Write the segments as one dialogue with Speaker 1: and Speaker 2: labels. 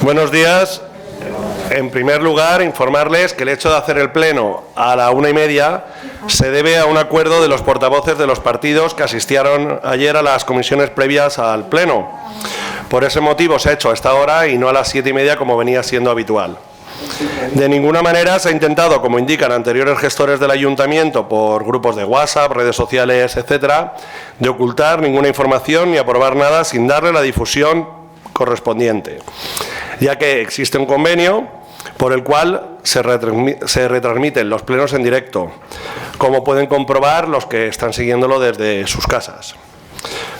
Speaker 1: Buenos días. En primer lugar, informarles que el hecho de hacer el pleno a la 1:30 se debe a un acuerdo de los portavoces de los partidos que asistieron ayer a las comisiones previas al pleno. Por ese motivo se ha hecho a esta hora y no a las 7:30 como venía siendo habitual. De ninguna manera se ha intentado, como indican anteriores gestores del Ayuntamiento por grupos de WhatsApp, redes sociales, etcétera, de ocultar ninguna información ni aprobar nada sin darle la difusión correspondiente, ya que existe un convenio por el cual se retransmiten los plenos en directo, como pueden comprobar los que están siguiéndolo desde sus casas.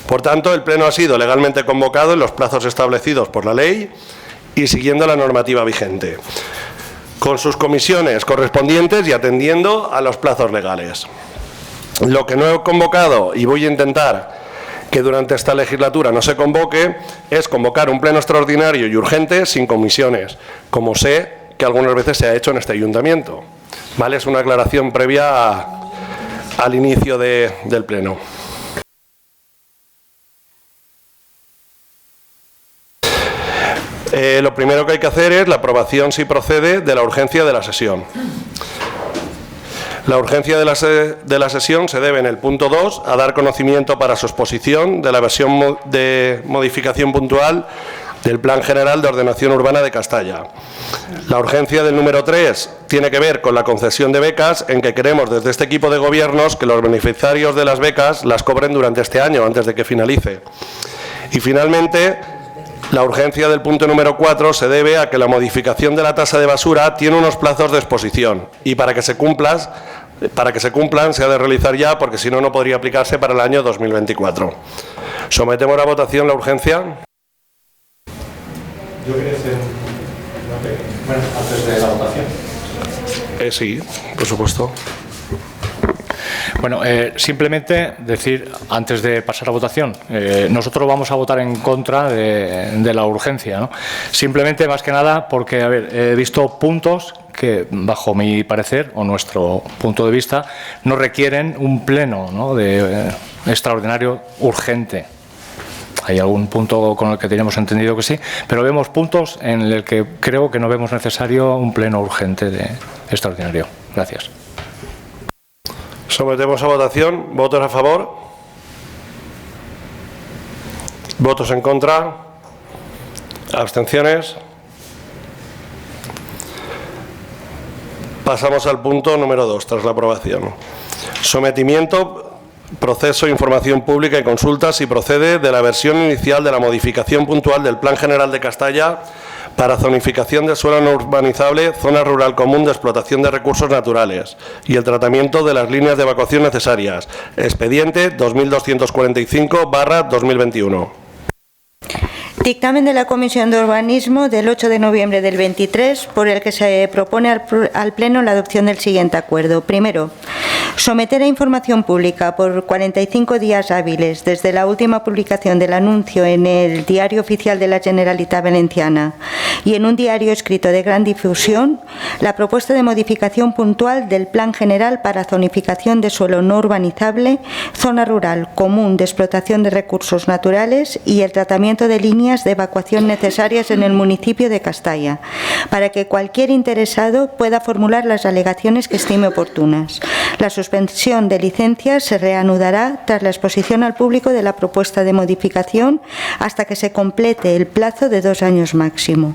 Speaker 1: Por tanto, el pleno ha sido legalmente convocado en los plazos establecidos por la ley y siguiendo la normativa vigente, con sus comisiones correspondientes y atendiendo a los plazos legales. Lo que no he convocado, y voy a intentar que durante esta legislatura no se convoque, es convocar un pleno extraordinario y urgente sin comisiones, como sé que algunas veces se ha hecho en este ayuntamiento. ¿Vale? Es una aclaración previa al inicio del pleno. Lo primero que hay que hacer es la aprobación, si procede, de la urgencia de la sesión. La urgencia de la sesión se debe en el punto 2 a dar conocimiento para su exposición de la versión de modificación puntual del Plan General de Ordenación Urbana de Castalla. La urgencia del número 3 tiene que ver con la concesión de becas, en que queremos desde este equipo de gobiernos que los beneficiarios de las becas las cobren durante este año, antes de que finalice. Y finalmente, la urgencia del punto número 4 se debe a que la modificación de la tasa de basura tiene unos plazos de exposición y para que se cumplan se ha de realizar ya, porque si no, no podría aplicarse para el año 2024. ¿Sometemos a votación la urgencia?
Speaker 2: Yo quería hacer bueno, antes de la votación.
Speaker 1: Sí, por supuesto.
Speaker 2: Bueno, simplemente decir, antes de pasar a votación, nosotros vamos a votar en contra de la urgencia, ¿no? Simplemente, más que nada, porque, a ver, he visto puntos que, bajo mi parecer, o nuestro punto de vista, no requieren un pleno, ¿no?, de extraordinario urgente. Hay algún punto con el que tenemos entendido que sí, pero vemos puntos en el que creo que no vemos necesario un pleno urgente de extraordinario. Gracias.
Speaker 1: Sometemos a votación. ¿Votos a favor? ¿Votos en contra? ¿Abstenciones? Pasamos al punto número 2, tras la aprobación. Sometimiento, proceso, información pública y consulta, si procede, de la versión inicial de la modificación puntual del Plan General de Castalla para zonificación de suelo no urbanizable, zona rural común de explotación de recursos naturales y el tratamiento de las líneas de evacuación necesarias. Expediente 2245/2021.
Speaker 3: Dictamen de la Comisión de Urbanismo del 8 de noviembre del 23, por el que se propone al Pleno la adopción del siguiente acuerdo. Primero, someter a información pública por 45 días hábiles desde la última publicación del anuncio en el Diario Oficial de la Generalitat Valenciana y en un diario escrito de gran difusión la propuesta de modificación puntual del Plan General para zonificación de suelo no urbanizable, zona rural común de explotación de recursos naturales y el tratamiento de líneas de evacuación necesarias en el municipio de Castalla, para que cualquier interesado pueda formular las alegaciones que estime oportunas. La suspensión de licencias se reanudará tras la exposición al público de la propuesta de modificación hasta que se complete el plazo de 2 años máximo.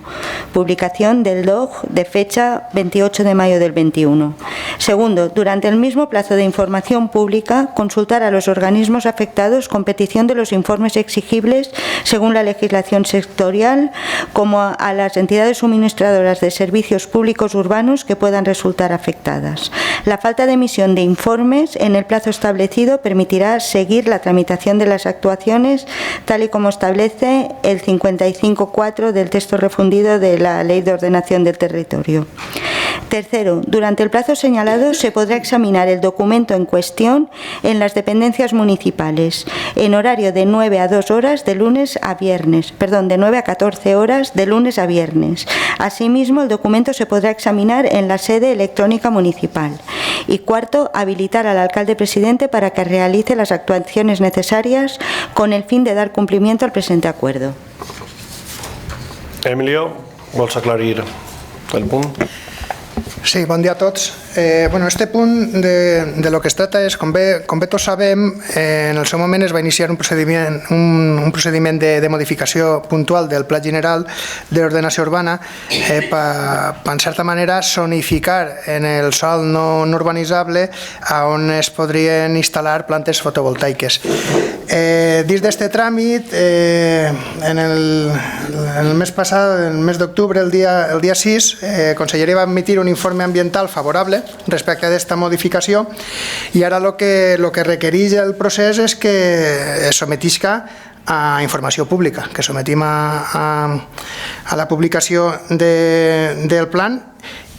Speaker 3: Publicación del DOG de fecha 28 de mayo del 21. Segundo, durante el mismo plazo de información pública, consultar a los organismos afectados con petición de los informes exigibles según la legislación sectorial, como a las entidades suministradoras de servicios públicos urbanos que puedan resultar afectadas. La falta de emisión de informes en el plazo establecido permitirá seguir la tramitación de las actuaciones tal y como establece el 55.4 del texto refundido de la Ley de Ordenación del Territorio. Tercero, durante el plazo señalado se podrá examinar el documento en cuestión en las dependencias municipales en horario de 9 a 2 horas de lunes a viernes, de 9 a 14 horas de lunes a viernes. Asimismo, el documento se podrá examinar en la sede electrónica municipal. Y cuarto, habilitar al alcalde presidente para que realice las actuaciones necesarias con el fin de dar cumplimiento al presente acuerdo.
Speaker 1: Emilio. vols aclarir el punt?
Speaker 4: Sí, bon dia a tots. Este punt de lo que es tracta és, com bé tots sabem, en el seu moment es va iniciar un procediment de modificació puntual del Pla General d'Ordenació Urbana per, en certa manera, zonificar en el sòl no urbanitzable on es podrien instal·lar plantes fotovoltaiques. Dins d'aquest tràmit, en el mes passat, el mes d'octubre, el dia 6, la Conselleria va emitir un informe ambiental favorable respecte a aquesta modificació i ara el que requereix el procés és que es sometisca a informació pública, que sometim a la publicació del plan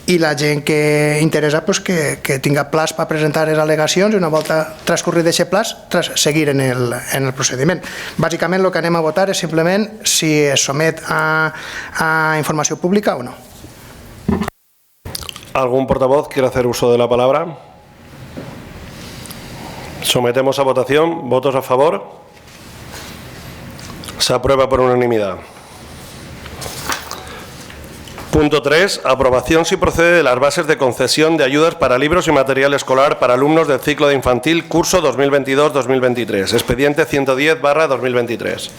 Speaker 4: i la gent que interessa que tinga plaç per presentar les al·legacions i una volta transcorrit aquest plaç seguir en el procediment. Bàsicament el que anem a votar és simplement si es somet a informació pública o no.
Speaker 1: ¿Algún portavoz quiere hacer uso de la palabra? Sometemos a votación. ¿Votos a favor? Se aprueba por unanimidad. Punto 3. Aprobación si procede de las bases de concesión de ayudas para libros y material escolar para alumnos del ciclo de infantil curso 2022-2023. Expediente 110/2023.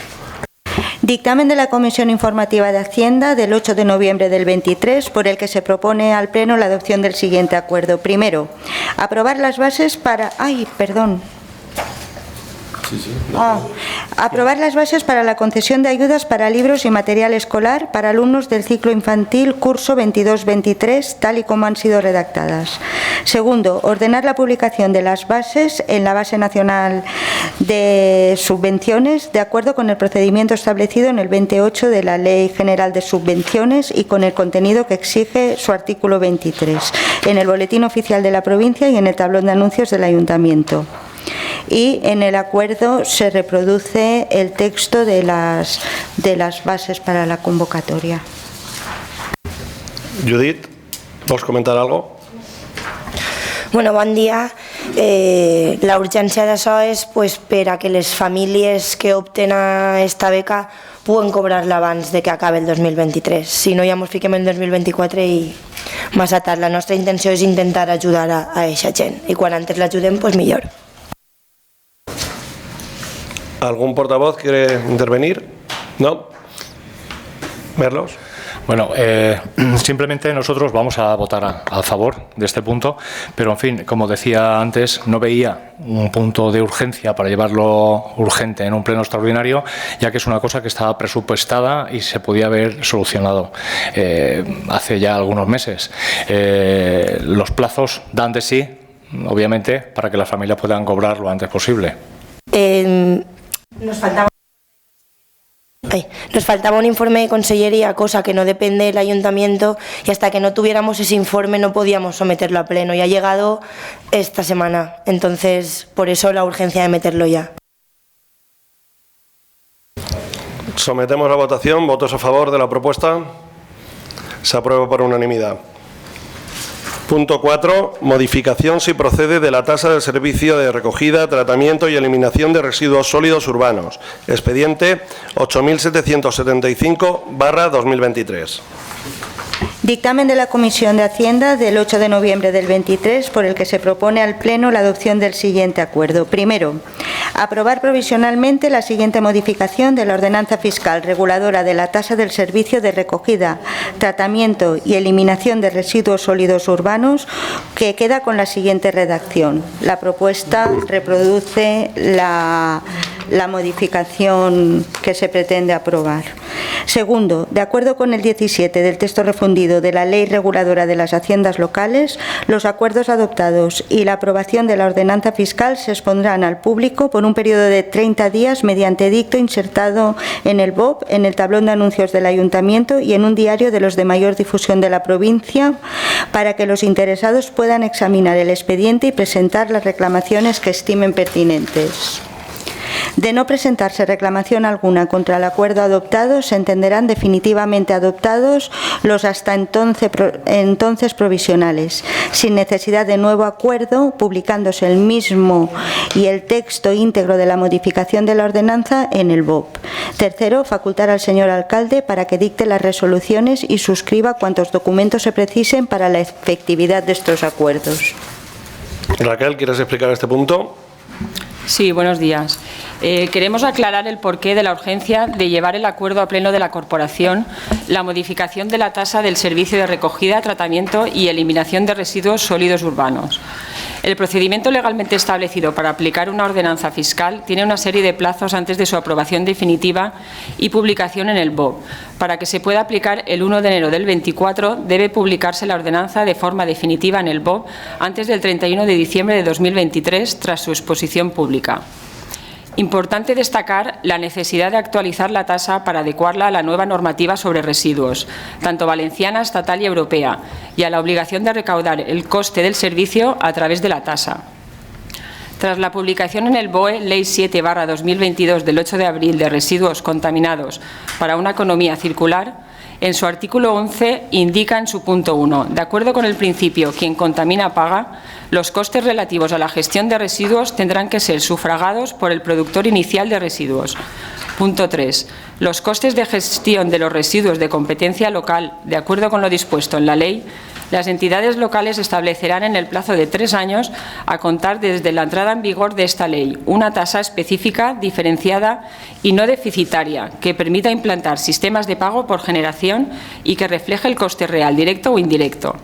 Speaker 3: Dictamen de la Comisión Informativa de Hacienda del 8 de noviembre del 23, por el que se propone al Pleno la adopción del siguiente acuerdo. Primero, aprobar las bases para... aprobar las bases para la concesión de ayudas para libros y material escolar para alumnos del ciclo infantil curso 22-23, tal y como han sido redactadas. Segundo, ordenar la publicación de las bases en la Base Nacional de Subvenciones de acuerdo con el procedimiento establecido en el 28 de la Ley General de Subvenciones y con el contenido que exige su artículo 23 en el Boletín Oficial de la Provincia y en el tablón de anuncios del Ayuntamiento. Y en el acuerdo se reproduce el texto de las bases para la convocatoria.
Speaker 1: Judit, ¿vols comentar algo?
Speaker 5: Bueno, bon dia. La urgència d'això és per a que les famílies que opten a esta beca puguen cobrar-la abans de que acabi el 2023. Si no, ja ens fiquem en el 2024 i massa tard. La nostra intenció és intentar ajudar a aquesta gent i quan antes l'ajudem, millor.
Speaker 1: ¿Algún portavoz quiere intervenir? ¿No? ¿Merlos?
Speaker 2: Bueno, simplemente nosotros vamos a votar a favor de este punto, pero en fin, como decía antes, no veía un punto de urgencia para llevarlo urgente en un pleno extraordinario, ya que es una cosa que estaba presupuestada y se podía haber solucionado hace ya algunos meses. Los plazos dan de sí, obviamente, para que las familias puedan cobrar lo antes posible.
Speaker 5: Nos faltaba un informe de consellería, cosa que no depende del ayuntamiento, y hasta que no tuviéramos ese informe no podíamos someterlo a pleno. Y ha llegado esta semana, entonces por eso la urgencia de meterlo ya.
Speaker 1: Sometemos a votación. ¿Votos a favor de la propuesta? Se aprueba por unanimidad. Punto 4. Modificación si procede de la tasa del servicio de recogida, tratamiento y eliminación de residuos sólidos urbanos. Expediente 8775/2023.
Speaker 3: Dictamen de la Comisión de Hacienda del 8 de noviembre del 23, por el que se propone al Pleno la adopción del siguiente acuerdo. Primero, aprobar provisionalmente la siguiente modificación de la ordenanza fiscal reguladora de la tasa del servicio de recogida, tratamiento y eliminación de residuos sólidos urbanos, que queda con la siguiente redacción. La propuesta reproduce la modificación que se pretende aprobar. Segundo, de acuerdo con el 17 del texto refundido de la Ley Reguladora de las Haciendas Locales, los acuerdos adoptados y la aprobación de la ordenanza fiscal se expondrán al público por un periodo de 30 días mediante edicto insertado en el BOP, en el tablón de anuncios del Ayuntamiento y en un diario de los de mayor difusión de la provincia, para que los interesados puedan examinar el expediente y presentar las reclamaciones que estimen pertinentes. De no presentarse reclamación alguna contra el acuerdo adoptado, se entenderán definitivamente adoptados los hasta entonces provisionales, sin necesidad de nuevo acuerdo, publicándose el mismo y el texto íntegro de la modificación de la ordenanza en el BOP. Tercero, facultar al señor alcalde para que dicte las resoluciones y suscriba cuantos documentos se precisen para la efectividad de estos acuerdos.
Speaker 1: Raquel, ¿quieres explicar este punto?
Speaker 6: Sí, buenos días. Queremos aclarar el porqué de la urgencia de llevar el acuerdo a pleno de la corporación, la modificación de la tasa del servicio de recogida, tratamiento y eliminación de residuos sólidos urbanos. El procedimiento legalmente establecido para aplicar una ordenanza fiscal tiene una serie de plazos antes de su aprobación definitiva y publicación en el BOP. Para que se pueda aplicar el 1 de enero del 24, debe publicarse la ordenanza de forma definitiva en el BOP antes del 31 de diciembre de 2023, tras su exposición pública. Importante destacar la necesidad de actualizar la tasa para adecuarla a la nueva normativa sobre residuos, tanto valenciana, estatal y europea, y a la obligación de recaudar el coste del servicio a través de la tasa. Tras la publicación en el BOE, Ley 7/2022 del 8 de abril de residuos contaminados para una economía circular, en su artículo 11 indica en su punto 1, de acuerdo con el principio quien contamina paga, los costes relativos a la gestión de residuos tendrán que ser sufragados por el productor inicial de residuos. Punto 3. Los costes de gestión de los residuos de competencia local, de acuerdo con lo dispuesto en la ley, las entidades locales establecerán en el plazo de 3 años, a contar desde la entrada en vigor de esta ley, una tasa específica, diferenciada y no deficitaria, que permita implantar sistemas de pago por generación y que refleje el coste real, directo o indirecto.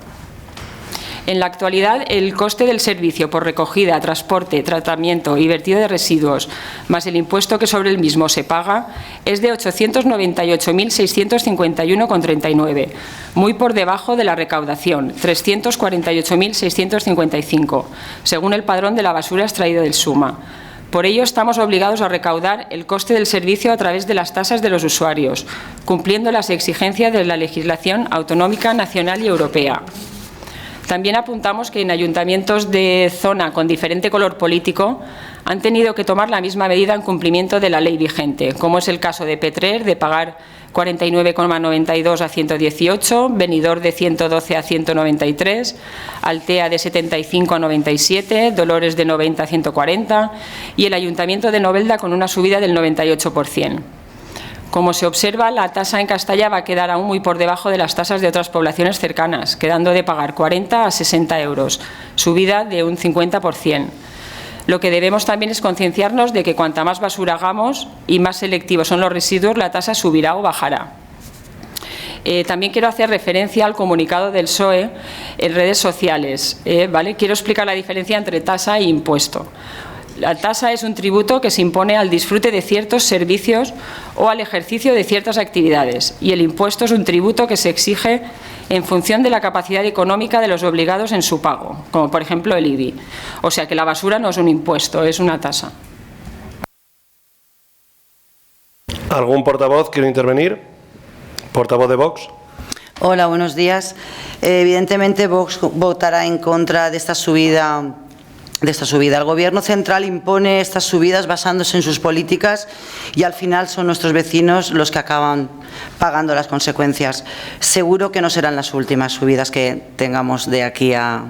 Speaker 6: En la actualidad, el coste del servicio por recogida, transporte, tratamiento y vertido de residuos, más el impuesto que sobre el mismo se paga, es de 898.651,39, muy por debajo de la recaudación, 348.655, según el padrón de la basura extraído del SUMA. Por ello, estamos obligados a recaudar el coste del servicio a través de las tasas de los usuarios, cumpliendo las exigencias de la legislación autonómica, nacional y europea. También apuntamos que en ayuntamientos de zona con diferente color político han tenido que tomar la misma medida en cumplimiento de la ley vigente, como es el caso de Petrer, de pagar 49,92 a 118, Benidorm de 112 a 193, Altea de 75 a 97, Dolores de 90 a 140 y el Ayuntamiento de Novelda con una subida del 98%. Como se observa, la tasa en Castalla va a quedar aún muy por debajo de las tasas de otras poblaciones cercanas, quedando de pagar 40 a 60 euros, subida de un 50%. Lo que debemos también es concienciarnos de que cuanta más basura hagamos y más selectivos son los residuos, la tasa subirá o bajará. También quiero hacer referencia al comunicado del PSOE en redes sociales. ¿Vale? Quiero explicar la diferencia entre tasa e impuesto. La tasa es un tributo que se impone al disfrute de ciertos servicios o al ejercicio de ciertas actividades, y el impuesto es un tributo que se exige en función de la capacidad económica de los obligados en su pago, como por ejemplo el IBI. O sea que la basura no es un impuesto, es una tasa.
Speaker 1: ¿Algún portavoz quiere intervenir? ¿Portavoz de Vox?
Speaker 7: Hola, buenos días. Evidentemente Vox votará en contra de esta subida. El Gobierno central impone estas subidas basándose en sus políticas y al final son nuestros vecinos los que acaban pagando las consecuencias. Seguro que no serán las últimas subidas que tengamos de aquí a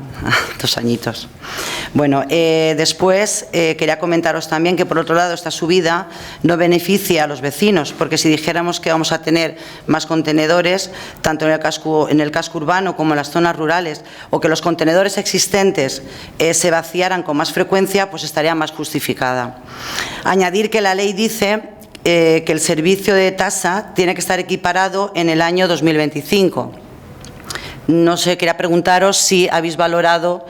Speaker 7: 2 añitos. Bueno, después quería comentaros también que por otro lado esta subida no beneficia a los vecinos, porque si dijéramos que vamos a tener más contenedores, tanto en el casco urbano como en las zonas rurales, o que los contenedores existentes se vaciaran con más frecuencia, pues estaría más justificada. Añadir que la ley dice que el servicio de tasa tiene que estar equiparado en el año 2025. No sé, quería preguntaros si habéis valorado,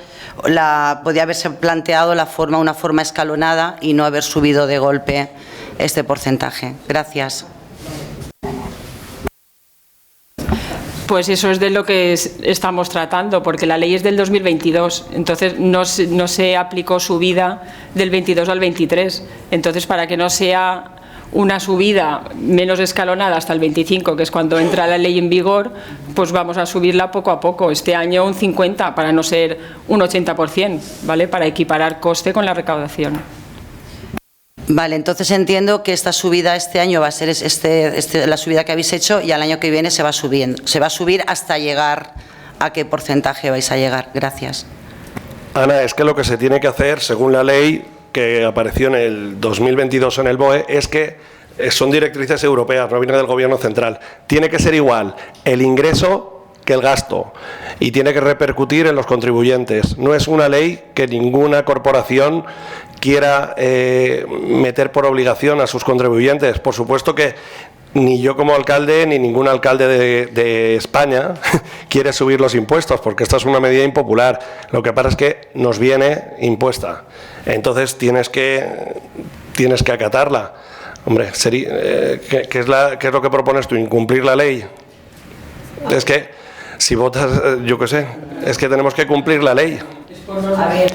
Speaker 7: podía haberse planteado una forma escalonada y no haber subido de golpe este porcentaje. Gracias.
Speaker 6: Pues eso es de lo que estamos tratando, porque la ley es del 2022, entonces no se aplicó subida del 22 al 23. Entonces, para que no sea una subida menos escalonada hasta el 25, que es cuando entra la ley en vigor, pues vamos a subirla poco a poco. Este año un 50%, para no ser un 80%, ¿vale? Para equiparar coste con la recaudación.
Speaker 7: Vale, entonces entiendo que esta subida este año va a ser la subida que habéis hecho y al año que viene se va subiendo. Se va a subir hasta llegar a qué porcentaje vais a llegar. Gracias.
Speaker 1: Ana, es que lo que se tiene que hacer, según la ley que apareció en el 2022 en el BOE, es que son directrices europeas, no viene del Gobierno central. Tiene que ser igual el ingreso que el gasto y tiene que repercutir en los contribuyentes. No es una ley que ninguna corporación quiera meter por obligación a sus contribuyentes. Por supuesto que ni yo como alcalde ni ningún alcalde de España quiere subir los impuestos, porque esta es una medida impopular. Lo que pasa es que nos viene impuesta. Entonces tienes que acatarla. Hombre, ¿qué es lo que propones tú? ¿Incumplir la ley? Es que si votas, yo qué sé, es que tenemos que cumplir la ley.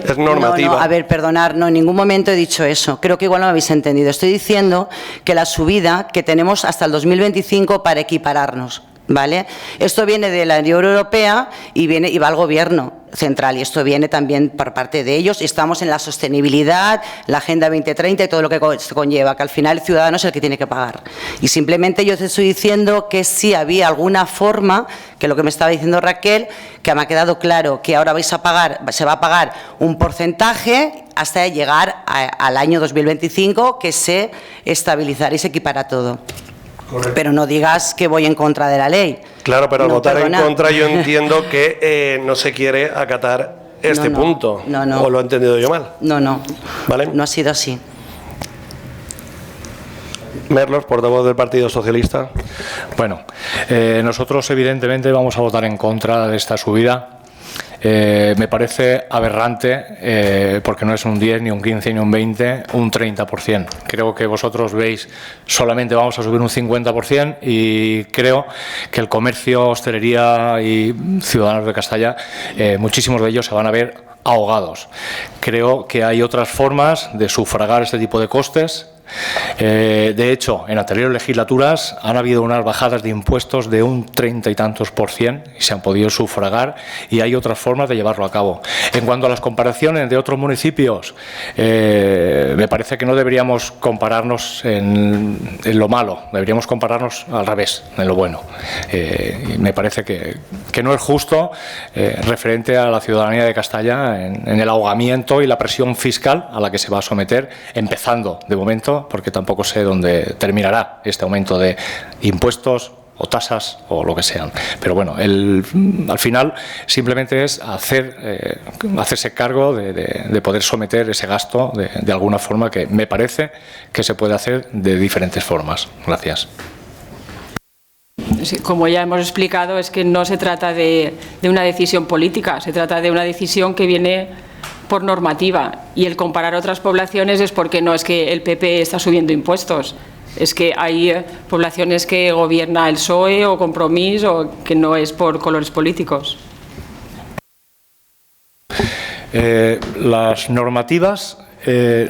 Speaker 1: Es normativa.
Speaker 7: No, a ver, perdonar, no, en ningún momento he dicho eso. Creo que igual no me habéis entendido. Estoy diciendo que la subida que tenemos hasta el 2025 para equipararnos, ¿vale? Esto viene de la Unión Europea y va al Gobierno central, y esto viene también por parte de ellos, y estamos en la sostenibilidad, la Agenda 2030 y todo lo que se conlleva, que al final el ciudadano es el que tiene que pagar. Y simplemente yo te estoy diciendo que si había alguna forma, que lo que me estaba diciendo Raquel, que me ha quedado claro que ahora se va a pagar un porcentaje hasta llegar al año 2025, que se estabilizará y se equipará todo. Correcto. Pero no digas que voy en contra de la ley.
Speaker 1: Claro, pero al votar en contra yo entiendo que no se quiere acatar este punto.
Speaker 7: No.
Speaker 1: ¿O lo he entendido yo mal?
Speaker 7: No.
Speaker 1: ¿Vale?
Speaker 7: No ha sido así.
Speaker 1: Merlos, portavoz del Partido Socialista.
Speaker 2: Bueno, nosotros evidentemente vamos a votar en contra de esta subida. Me parece aberrante, porque no es un 10, ni un 15, ni un 20, un 30%. Creo que vosotros veis solamente vamos a subir un 50% y creo que el comercio, hostelería y ciudadanos de Castalla, muchísimos de ellos se van a ver ahogados. Creo que hay otras formas de sufragar este tipo de costes. De hecho, en anteriores legislaturas han habido unas bajadas de impuestos de un 30 y tantos % y se han podido sufragar, y hay otras formas de llevarlo a cabo. En cuanto a las comparaciones de otros municipios, me parece que no deberíamos compararnos en lo malo, deberíamos compararnos al revés, en lo bueno. Y me parece que no es justo referente a la ciudadanía de Castalla en el ahogamiento y la presión fiscal a la que se va a someter, empezando de momento, porque tampoco sé dónde terminará este aumento de impuestos o tasas o lo que sean. Pero bueno, al final simplemente es hacerse cargo de poder someter ese gasto de alguna forma, que me parece que se puede hacer de diferentes formas. Gracias.
Speaker 6: Sí, como ya hemos explicado, es que no se trata de una decisión política, se trata de una decisión que viene por normativa, y el comparar otras poblaciones es porque no es que el PP está subiendo impuestos, es que hay poblaciones que gobierna el PSOE o Compromís, o que no es por colores políticos.
Speaker 2: Las normativas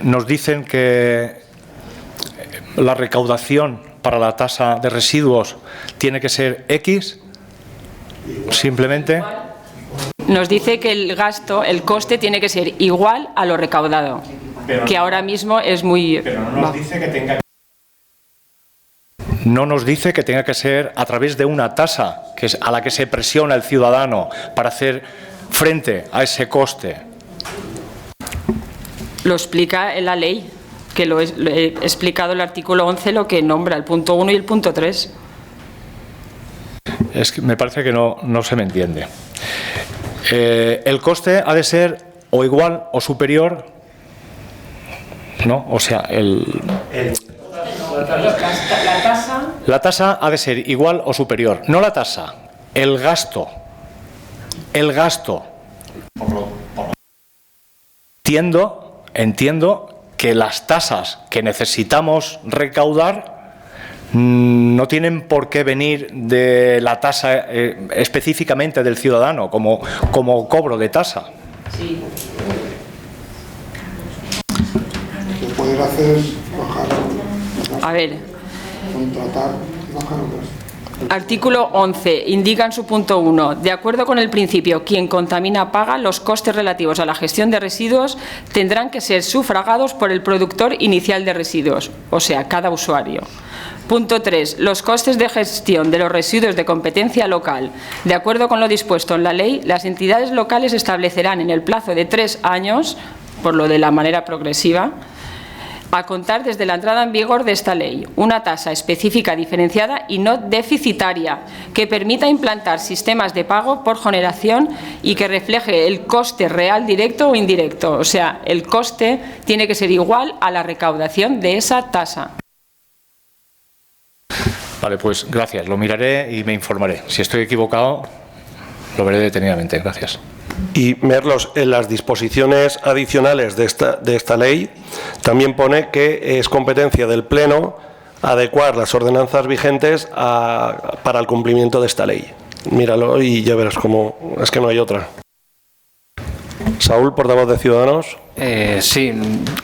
Speaker 2: nos dicen que la recaudación para la tasa de residuos tiene que ser X, simplemente.
Speaker 6: Nos dice que el gasto, el coste tiene que ser igual a lo recaudado, que ahora mismo es muy...
Speaker 2: Pero no nos dice que tenga... No nos dice que tenga que ser a través de una tasa a la que se presiona el ciudadano para hacer frente a ese coste.
Speaker 6: Lo explica en la ley, que lo he explicado el artículo 11, lo que nombra el punto 1 y el punto 3.
Speaker 2: Es que me parece que no se me entiende. El coste ha de ser o igual o superior, ¿no? O sea, la tasa ha de ser igual o superior, no la tasa, el gasto. Entiendo que las tasas que necesitamos recaudar no tienen por qué venir de la tasa específicamente del ciudadano como cobro de tasa.
Speaker 6: Sí.
Speaker 8: Lo que poder hacer es bajar.
Speaker 6: A ver.
Speaker 8: Contratar y bajar otras.
Speaker 6: Artículo 11. Indica en su punto 1. De acuerdo con el principio, quien contamina paga, los costes relativos a la gestión de residuos tendrán que ser sufragados por el productor inicial de residuos, o sea, cada usuario. Punto 3. Los costes de gestión de los residuos de competencia local. De acuerdo con lo dispuesto en la ley, las entidades locales establecerán en el plazo de 3 años, por lo de la manera progresiva, a contar desde la entrada en vigor de esta ley, una tasa específica diferenciada y no deficitaria, que permita implantar sistemas de pago por generación y que refleje el coste real directo o indirecto. O sea, el coste tiene que ser igual a la recaudación de esa tasa.
Speaker 2: Vale, pues gracias. Lo miraré y me informaré. Si estoy equivocado, lo veré detenidamente. Gracias.
Speaker 1: Y, Merlos, en las disposiciones adicionales de esta ley también pone que es competencia del Pleno adecuar las ordenanzas vigentes para el cumplimiento de esta ley. Míralo y ya verás cómo es que no hay otra. Saúl, portavoz de Ciudadanos.
Speaker 9: Sí,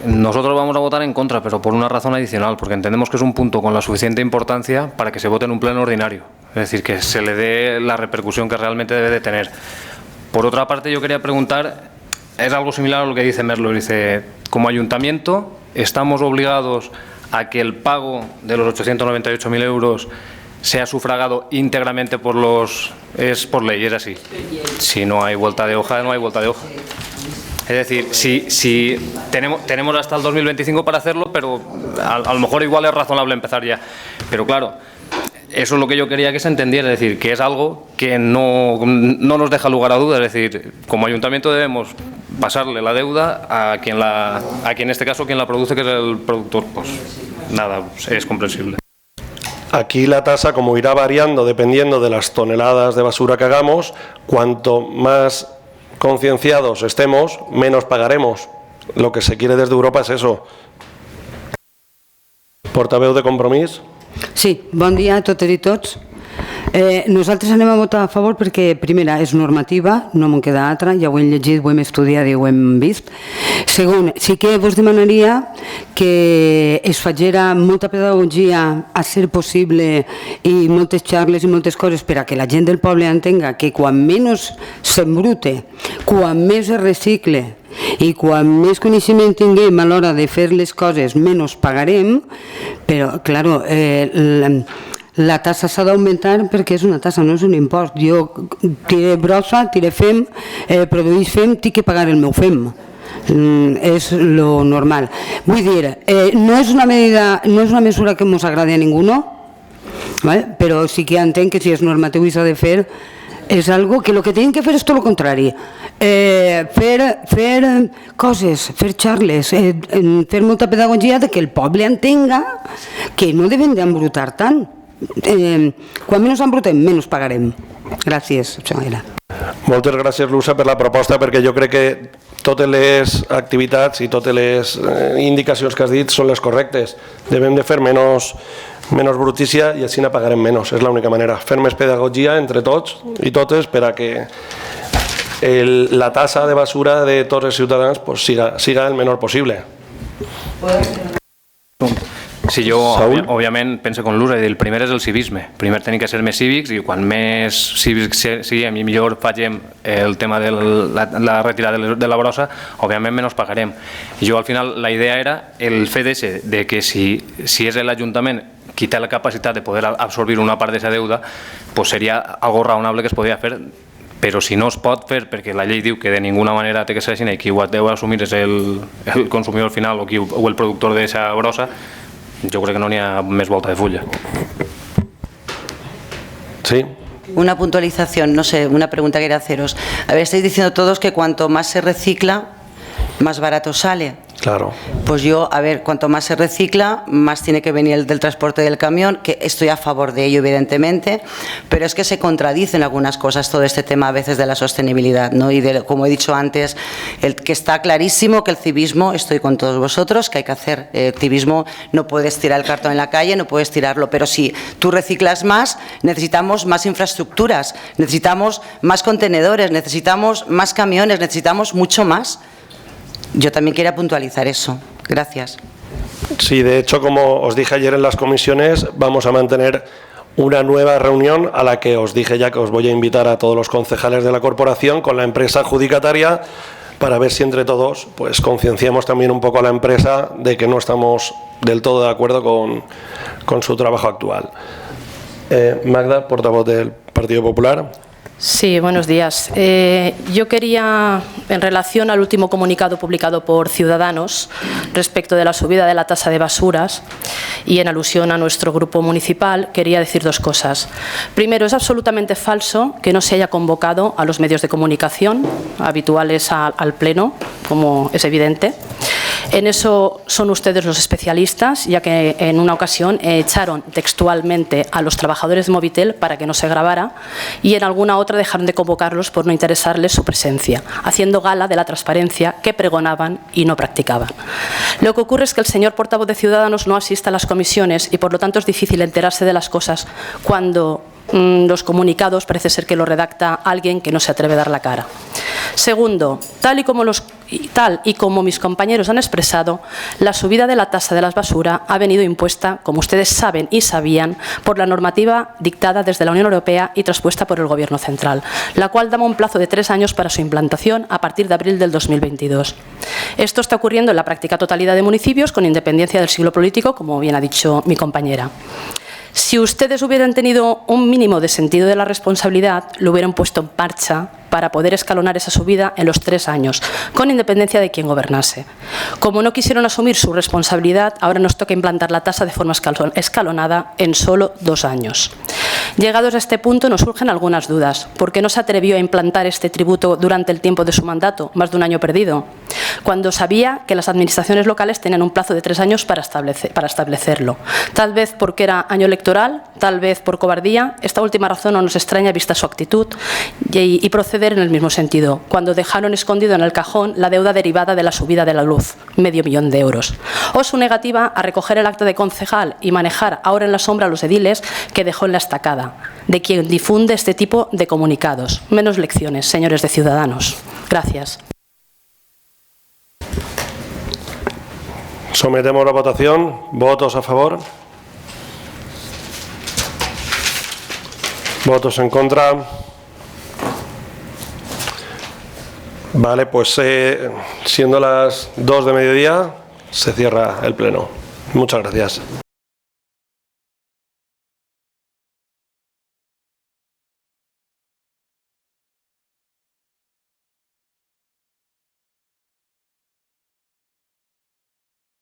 Speaker 9: nosotros vamos a votar en contra, pero por una razón adicional, porque entendemos que es un punto con la suficiente importancia para que se vote en un pleno ordinario, es decir, que se le dé la repercusión que realmente debe de tener. Por otra parte, yo quería preguntar, es algo similar a lo que dice Merlo, dice, como ayuntamiento estamos obligados a que el pago de los 898.000 euros sea sufragado íntegramente por es por ley, es así. Si no hay vuelta de hoja, no hay vuelta de hoja. Es decir, si tenemos hasta el 2025 para hacerlo, pero a lo mejor igual es razonable empezar ya. Pero claro, eso es lo que yo quería que se entendiera, es decir, que es algo que no nos deja lugar a dudas, es decir, como ayuntamiento debemos pasarle la deuda a quien en este caso quien la produce, que es el productor. Pues nada, es comprensible.
Speaker 1: Aquí la tasa, como irá variando dependiendo de las toneladas de basura que hagamos, cuanto más concienciados estemos, menos pagaremos. Lo que se quiere desde Europa es eso. Portaveu de Compromís.
Speaker 10: Sí, bon dia a totes i tots. Nosaltres anem a votar a favor perquè, primera, és normativa, no me'n queda altra, ja ho hem llegit, ho hem estudiat i ho hem vist. Segon, sí que vos demanaria que es faguera molta pedagogia a ser possible i moltes xarles i moltes coses per a que la gent del poble entenga que quan menys s'embrute, quan més es recicle i quan més coneixement tinguem a l'hora de fer les coses menys pagarem, però, clar, la tassa s'ha d'augmentar perquè és una tassa, no és un impost. Jo tire brossa, tire fem, produïs fem, tinc que pagar el meu fem. És lo normal. Vull dir, no és una mesura que ens agradi a ningú, però sí que entenc que si és normatiu i s'ha de fer, és algo que el que tenim que fer és tot el contrari. Fer coses, fer xarles, fer molta pedagogia de que el poble entenga que no devem d'embrutar tant. Quan menys embrutem, menys pagarem. Gràcies.
Speaker 1: Moltes gràcies, Luça, per la proposta, perquè jo crec que totes les activitats i totes les indicacions que has dit són les correctes. Devem de fer menys brutícia i així pagarem menys. És l'única manera. Fer més pedagogia entre tots i totes per a que la tasa de basura de tots els ciutadans siga el menor possible.
Speaker 9: Sí, jo, òbviament, penso com l'ús, el primer és el civisme. Primer tenim que ser més cívics i quan més cívics siguem i millor facem el tema de la retirada de la brossa, òbviament menys pagarem. Jo, al final, la idea era el fet de que si és l'Ajuntament qui té la capacitat de poder absorbir una part d'aquesta deuda, pues seria algo raonable que es podria fer, però si no es pot fer perquè la llei diu que de ninguna manera té que ser així i qui ho deu assumir és el consumidor final o el productor d'aquesta brossa, yo creo que no n'hi ha més volta de fulla.
Speaker 1: Sí.
Speaker 7: Una puntualización, no sé, una pregunta que quería haceros. A ver, estáis diciendo todos que cuanto más se recicla, más barato sale.
Speaker 1: Claro.
Speaker 7: Pues yo, a ver, cuanto más se recicla, más tiene que venir el del transporte del camión, que estoy a favor de ello, evidentemente, pero es que se contradicen algunas cosas todo este tema a veces de la sostenibilidad, ¿no? Y de, como he dicho antes, que está clarísimo que el civismo, estoy con todos vosotros, que hay que hacer civismo, no puedes tirar el cartón en la calle, no puedes tirarlo, pero si tú reciclas más, necesitamos más infraestructuras, necesitamos más contenedores, necesitamos más camiones, necesitamos mucho más. Yo también quería puntualizar eso. Gracias.
Speaker 1: Sí, de hecho, como os dije ayer en las comisiones, vamos a mantener una nueva reunión a la que os dije ya que os voy a invitar a todos los concejales de la corporación con la empresa adjudicataria para ver si entre todos pues concienciamos también un poco a la empresa de que no estamos del todo de acuerdo con su trabajo actual. Magda, portavoz del Partido Popular.
Speaker 11: Sí, buenos días. Yo quería, en relación al último comunicado publicado por Ciudadanos respecto de la subida de la tasa de basuras y en alusión a nuestro grupo municipal, quería decir dos cosas. Primero, es absolutamente falso que no se haya convocado a los medios de comunicación habituales al Pleno, como es evidente. En eso son ustedes los especialistas, ya que en una ocasión echaron textualmente a los trabajadores de Movitel para que no se grabara y en alguna otra dejaron de convocarlos por no interesarles su presencia, haciendo gala de la transparencia que pregonaban y no practicaban. Lo que ocurre es que el señor portavoz de Ciudadanos no asiste a las comisiones y por lo tanto es difícil enterarse de las cosas cuando los comunicados parece ser que lo redacta alguien que no se atreve a dar la cara. Segundo, tal y como mis compañeros han expresado, la subida de la tasa de la basura ha venido impuesta, como ustedes saben y sabían, por la normativa dictada desde la Unión Europea y traspuesta por el Gobierno central, la cual daba un plazo de 3 años para su implantación a partir de abril del 2022. Esto está ocurriendo en la práctica totalidad de municipios, con independencia del siglo político, como bien ha dicho mi compañera. Si ustedes hubieran tenido un mínimo de sentido de la responsabilidad, lo hubieran puesto en marcha para poder escalonar esa subida en los 3 años, con independencia de quién gobernase. Como no quisieron asumir su responsabilidad, ahora nos toca implantar la tasa de forma escalonada en solo 2 años. Llegados a este punto nos surgen algunas dudas. ¿Por qué no se atrevió a implantar este tributo durante el tiempo de su mandato, más de un año perdido? Cuando sabía que las administraciones locales tenían un plazo de 3 años para establecerlo. Tal vez porque era año electoral, tal vez por cobardía. Esta última razón no nos extraña vista su actitud y proceder en el mismo sentido, cuando dejaron escondido en el cajón la deuda derivada de la subida de la luz, $500.000 de euros. O su negativa a recoger el acta de concejal y manejar ahora en la sombra a los ediles que dejó en la estacada, de quien difunde este tipo de comunicados. Menos lecciones, señores de Ciudadanos. Gracias.
Speaker 1: Sometemos la votación. ¿Votos a favor? ¿Votos en contra? Vale, pues siendo las 2 de mediodía, se cierra el pleno. Muchas gracias.